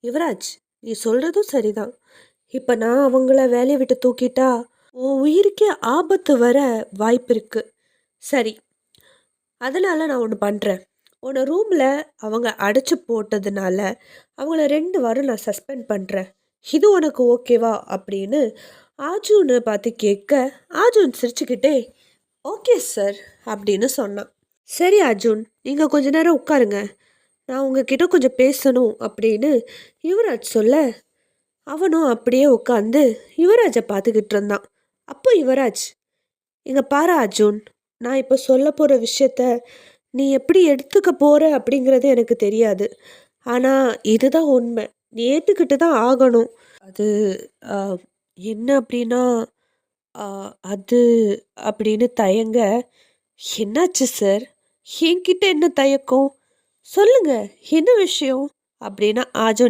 யுவராஜ், நீ சொல்கிறதும் சரிதான். இப்போ நான் அவங்கள வேலையை விட்டு தூக்கிட்டா உன் உயிருக்கே ஆபத்து வர வாய்ப்பு இருக்குது. சரி, அதனால் நான் ஒன்று பண்ணுறேன். உன்னை ரூமில் அவங்க அடைச்சி போட்டதுனால அவங்கள 2 வாரம் நான் சஸ்பெண்ட் பண்ணுறேன். இது உனக்கு ஓகேவா அப்படின்னு ஆஜூனை பார்த்து கேட்க, ஆஜூன் சிரிச்சுக்கிட்டே ஓகே சார் அப்படின்னு சொன்னான். சரி அர்ஜுன், நீங்கள் கொஞ்ச நேரம் உட்காருங்க, நான் உங்ககிட்ட கொஞ்சம் பேசணும் அப்படின்னு யுவராஜ் சொல்ல, அவனும் அப்படியே உட்காந்து யுவராஜை பார்த்துக்கிட்டு இருந்தான். அப்போ யுவராஜ், இங்கே பாரு அர்ஜுன், நான் இப்போ சொல்ல போகிற விஷயத்த நீ எப்படி எடுத்துக்க போகிற அப்படிங்கிறது எனக்கு தெரியாது. ஆனால் இதுதான் உண்மை, நீ ஏற்றுக்கிட்டு தான் ஆகணும். அது ஆ, என்ன அப்படின்னா ஆ, அது அப்படின்னு தயங்க, என்னாச்சு சார்? என்கிட்ட என்ன தயக்கம்? சொல்லுங்க, என்ன விஷயம்? அப்படின்னா ஆஜன்